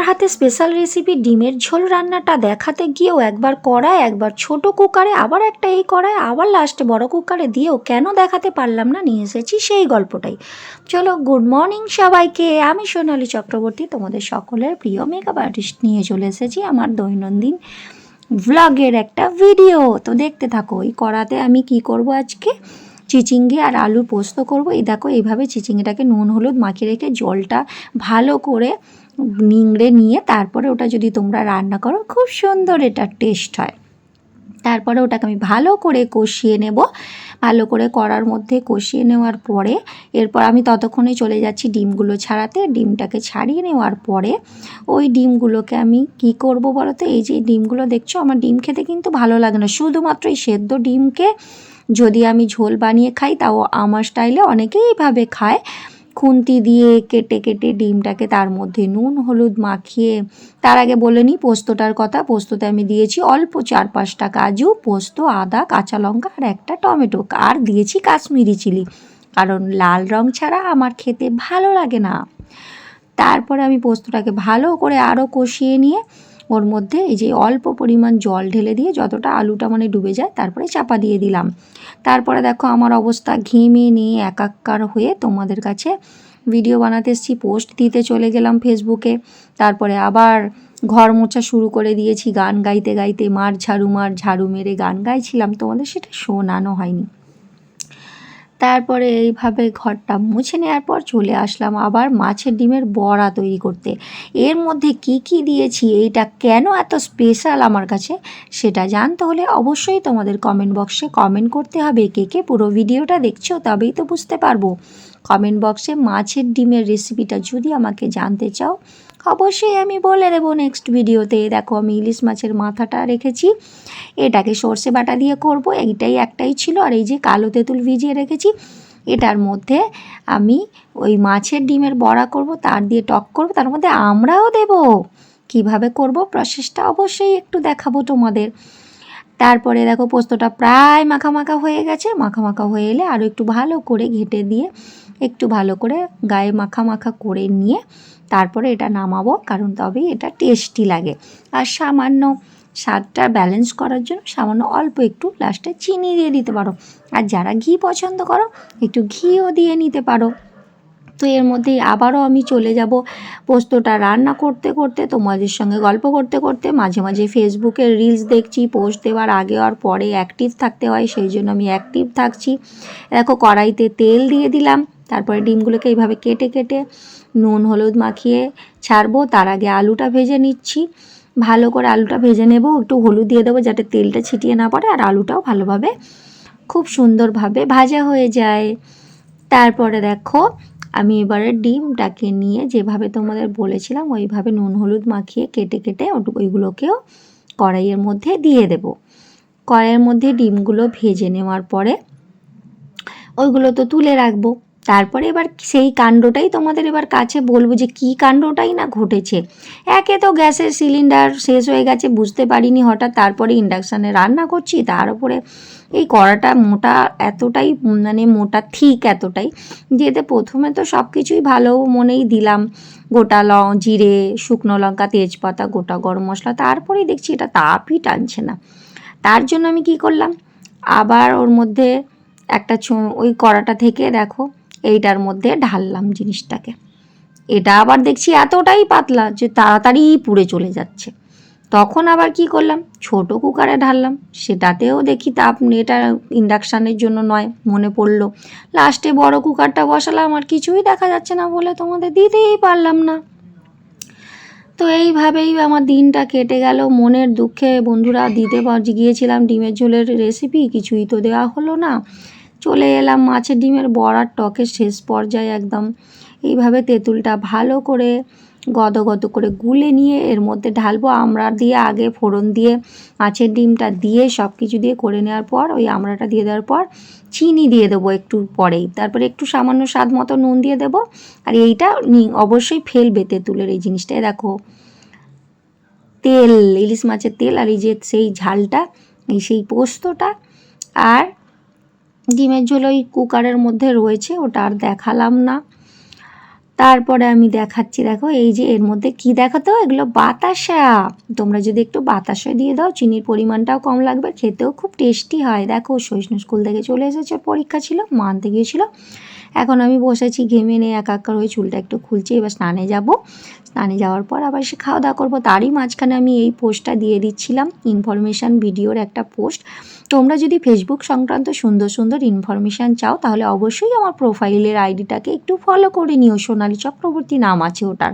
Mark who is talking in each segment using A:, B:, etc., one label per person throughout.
A: হাতে special recipe ডিমের ঝোল রান্নাটা দেখাতে গিয়েও একবার কড়ায়, একবার ছোট কুকারে, আবার একটা এই কড়ায়, আবার লাস্টে বড় কুকারে দিয়েও কেন দেখাতে পারলাম না, নিয়ে এসেছি সেই গল্পটাই। চলো, গুড মর্নিং সবাইকে। আমি সোনালী চক্রবর্তী, তোমাদের সকলের প্রিয় মেকআপ আর্টিস্ট, নিয়ে চলে এসেছি আমার দৈনন্দিন ভ্লগের একটা ভিডিও। তো দেখতে থাকো। এই কড়াতে আমি কি করব আজকে, চিচিঙ্গে আর আলু পোস্ত করব। এই দেখো, এইভাবে চিচিঙ্গেটাকে নুন হলুদ মাখিয়ে রেখে জলটা ভালো করে নিংড়ে নিয়ে তারপরে ওটা যদি তোমরা রান্না করো, খুব সুন্দর এটা টেস্ট হয়। তারপরে ওটাকে আমি ভালো করে কষিয়ে নেব। ভালো করে কড়ার মধ্যে কষিয়ে নেওয়ার পরে এরপর আমি ততক্ষণে চলে যাচ্ছি ডিমগুলো ছাড়াতে। ডিমটাকে ছাড়িয়ে নেওয়ার পরে ওই ডিমগুলোকে আমি কি করব বলো তো, এই যে ডিমগুলো দেখছো, আমার ডিম খেতে কিন্তু ভালো লাগে না। শুধুমাত্র এই সেদ্ধ ডিমকে যদি আমি ঝোল বানিয়ে খাই, তাও আমার স্টাইলে অনেকেই এইভাবে খায়। খুন্তি দিয়ে কেটে কেটে ডিমটাকে তার মধ্যে নুন হলুদ মাখিয়ে, তার আগে বলে নিই পোস্তটার কথা। পোস্ততে আমি দিয়েছি অল্প 4-5টা কাজু, পোস্ত, আদা, কাঁচা লঙ্কা আর একটা টমেটো, আর দিয়েছি কাশ্মীরি চিলি, কারণ লাল রং ছাড়া আমার খেতে ভালো লাগে না। তারপরে আমি পোস্তটাকে ভালো করে আরও কষিয়ে নিয়ে ওর মধ্যে এই যে অল্প পরিমাণ জল ঢেলে দিয়ে যতটা আলুটা মানে ডুবে যায় তারপরে চাপা দিয়ে দিলাম। তারপরে দেখো আমার অবস্থা ঘেমে নিয়ে একাকার হয়ে তোমাদের কাছে ভিডিও বানাতে এসেছি, পোস্ট দিতে চলে গেলাম ফেসবুকে। তারপরে আবার ঘর মোছা শুরু করে দিয়েছি গান গাইতে গাইতে, মার ঝাড়ু মেরে গান গাইছিলাম, তোমাদের সেটা শোনানো হয়নি। তারপরে এইভাবে ঘরটা মুছে নেওয়ার পর চলে আসলাম আবার মাছের ডিমের বড়া তৈরি করতে। এর মধ্যে কি কি দিয়েছি, এইটা কেন এত স্পেশাল আমার কাছে, সেটা জানতে হলে অবশ্যই তোমাদের কমেন্ট বক্সে কমেন্ট করতে হবে। কে কে পুরো ভিডিওটা দেখছো তবেই তো বুঝতে পারবো। কমেন্ট বক্সে মাছের ডিমের রেসিপিটা যদি আমাকে জানতে চাও, অবশ্যই আমি বলে দেবো নেক্সট ভিডিওতে। দেখো, আমি ইলিশ মাছের মাথাটা রেখেছি, এটাকে সর্ষে বাটা দিয়ে করব, এইটাই একটাই ছিল। আর এই যে কালো তেঁতুল ভিজিয়ে রেখেছি, এটার মধ্যে আমি ওই মাছের ডিমের বড়া করব, তার দিয়ে টক করব, তার মধ্যে আমরাও দেব। কিভাবে করব প্রসেসটা অবশ্যই একটু দেখাবো তোমাদের। তারপরে দেখো পোস্তটা প্রায় মাখা মাখা হয়ে গেছে। মাখা মাখা হয়ে এলে আরও একটু ভালো করে ঘেঁটে দিয়ে একটু ভালো করে গায়ে মাখা মাখা করে নিয়ে তারপরে এটা নামাবো, কারণ তবেই এটা টেস্টি লাগে। আর সামান্য স্বাদটা ব্যালেন্স করার জন্য সামান্য অল্প একটু লাস্টে চিনি দিয়ে দিতে পারো। আর যারা ঘি পছন্দ করো, একটু ঘিও দিয়ে নিতে পারো। তো এর মধ্যেই আবারও আমি চলে যাব পোস্তটা রান্না করতে করতে, তোমাদের সঙ্গে গল্প করতে করতে। মাঝে মাঝে ফেসবুকে রিলস দেখছি, পোস্ট দেওয়ার আগে আর পরে অ্যাক্টিভ থাকতে হয়, সেই জন্য আমি অ্যাক্টিভ থাকছি। দেখো, কড়াইতে তেল দিয়ে দিলাম, তারপরে ডিমগুলোকে এইভাবে কেটে কেটে নুন হলুদ মাখিয়ে ছাড়বো। তার আগে আলুটা ভেজে নিচ্ছি, ভালো করে আলুটা ভেজে নেব। একটু হলুদ দিয়ে দেবো যাতে তেলটা ছিটিয়ে না পড়ে, আর আলুটাও ভালোভাবে খুব সুন্দরভাবে ভাজা হয়ে যায়। তারপরে দেখো, আমি এবারে ডিমটাকে নিয়ে যেভাবে তোমাদের বলেছিলাম ওইভাবে নুন হলুদ মাখিয়ে কেটে কেটে ওইগুলোকেও কড়াইয়ের মধ্যে দিয়ে দেব। কড়াইয়ের মধ্যে ডিমগুলো ভেজে নেওয়ার পরে ওইগুলো তো তুলে রাখবো। তারপরে এবার সেই কাণ্ডটাই তোমাদের এবার কাছে বলবো যে কী কাণ্ডটাই না ঘটেছে। একে তো গ্যাসের সিলিন্ডার শেষ হয়ে গেছে, বুঝতে পারিনি হঠাৎ, তারপরে ইন্ডাকশানে রান্না করছি, তার উপরে এই কড়াটা মোটা এতটাই, মানে মোটা ঠিক এতটাই, যেতে প্রথমে তো সব কিছুই ভালো মনেই দিলাম, গোটা জিরে, শুকনো লঙ্কা, তেজপাতা, গোটা গরম মশলা, তারপরেই দেখছি এটা তাপই টানছে না। তার জন্য আমি কি করলাম, আবার ওর মধ্যে একটা ওই কড়াটা থেকে দেখো এইটার মধ্যে ঢাললাম জিনিসটাকে। এটা আবার দেখছি এতটাই পাতলা যে তাড়াতাড়ি পুড়ে চলে যাচ্ছে। তখন আবার কি করলাম, ছোট কুকারে ঢাললাম, সেটাতেও দেখি তাপ, এটা ইন্ডাকশানের জন্য নয় মনে পড়লো। লাস্টে বড় কুকারটা বসালাম, আর কিছুই দেখা যাচ্ছে না বলে তোমাদের দিতেই পারলাম না। তো এইভাবেই আমার দিনটা কেটে গেল মনের দুঃখে। বন্ধুরা, দিতে গিয়েছিলাম ডিমের ঝোলের রেসিপি, কিছুই তো দেওয়া হলো না। চলে এলাম মাছের ডিমের বড়ার টকের শেষ পর্যায়ে একদম। এইভাবে তেঁতুলটা ভালো করে গদ করে গুলে নিয়ে এর মধ্যে ঢালবো। আমড়া দিয়ে আগে ফোড়ন দিয়ে মাছের ডিমটা দিয়ে সব কিছু দিয়ে করে নেওয়ার পর ওই আমড়াটা দিয়ে দেওয়ার পর চিনি দিয়ে দেবো একটু পরেই। তারপরে একটু সামান্য স্বাদ মতো নুন দিয়ে দেবো। আর এইটা অবশ্যই ফেলবে তেঁতুলের এই জিনিসটাই। দেখো, তেল, ইলিশ মাছের তেল, আর এই যে সেই ঝালটা, এই সেই পোস্তটা, আর ডিমের ঝোল ওই কুকারের মধ্যে রয়েছে, ওটা আর দেখালাম না। তারপরে আমি দেখাচ্ছি, দেখো এই যে এর মধ্যে কি দেখো তো, এগুলো বাতাসা। তোমরা যদি একটু বাতাসা দিয়ে দাও, চিনির পরিমাণটাও কম লাগবে, খেতেও খুব টেস্টি হয়। দেখো সহিষ্ণু স্কুল থেকে চলে এসেছে, পরীক্ষা ছিল, মা আনতে গিয়েছিল। এখন আমি বসেছি, ঘেমে নিয়ে একাকার হয়ে চুলটা একটু খুলছি, এবার স্নানে যাব। স্নানে যাওয়ার পর আবার সে খাওয়া দাওয়া করবো। তারই মাঝখানে আমি এই পোস্টটা দিয়ে দিচ্ছিলাম, ইনফরমেশান ভিডিওর একটা পোস্ট। তোমরা যদি ফেসবুক সংক্রান্ত সুন্দর সুন্দর ইনফরমেশান চাও, তাহলে অবশ্যই আমার প্রোফাইলের আইডিটাকে একটু ফলো করে নিও। সোনালী চক্রবর্তী নাম আছে ওটার।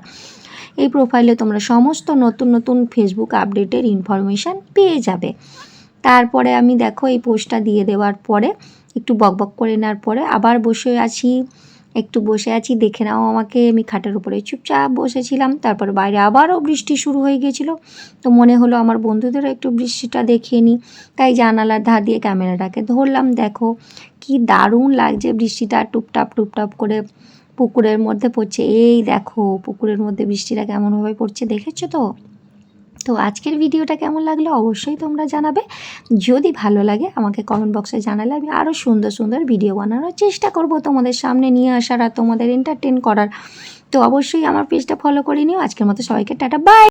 A: এই প্রোফাইলে তোমরা সমস্ত নতুন নতুন ফেসবুক আপডেটের ইনফরমেশান পেয়ে যাবে। তারপরে আমি দেখো এই পোস্টটা দিয়ে দেওয়ার পরে একটু বকবক করে নেওয়ার পরে আবার একটু বসে আছি, দেখে নাও আমাকে, আমি খাটের উপরে চুপচাপ বসেছিলাম। তারপরে বাইরে আবারও বৃষ্টি শুরু হয়ে গিয়েছিল, তো মনে হলো আমার বন্ধুদেরও একটু বৃষ্টিটা দেখিয়ে নিই, তাই জানালার ধার দিয়ে ক্যামেরাটাকে ধরলাম। দেখো কি দারুণ লাগছে, বৃষ্টিটা টুপটাপ টুপটাপ করে পুকুরের মধ্যে পড়ছে। এই দেখো পুকুরের মধ্যে বৃষ্টিটা কেমনভাবে পড়ছে, দেখেছো তো? তো আজকের ভিডিওটা কেমন লাগলো অবশ্যই তোমরা জানাবে। যদি ভালো লাগে আমাকে কমেন্ট বক্সে জানালে আমি আরও সুন্দর সুন্দর ভিডিও বানানোর চেষ্টা করব, তোমাদের সামনে নিয়ে আসার আর তোমাদের এন্টারটেন করার। তো অবশ্যই আমার পেজটা ফলো করে নিও। আজকের মতো সবাইকে টাটা, বাই।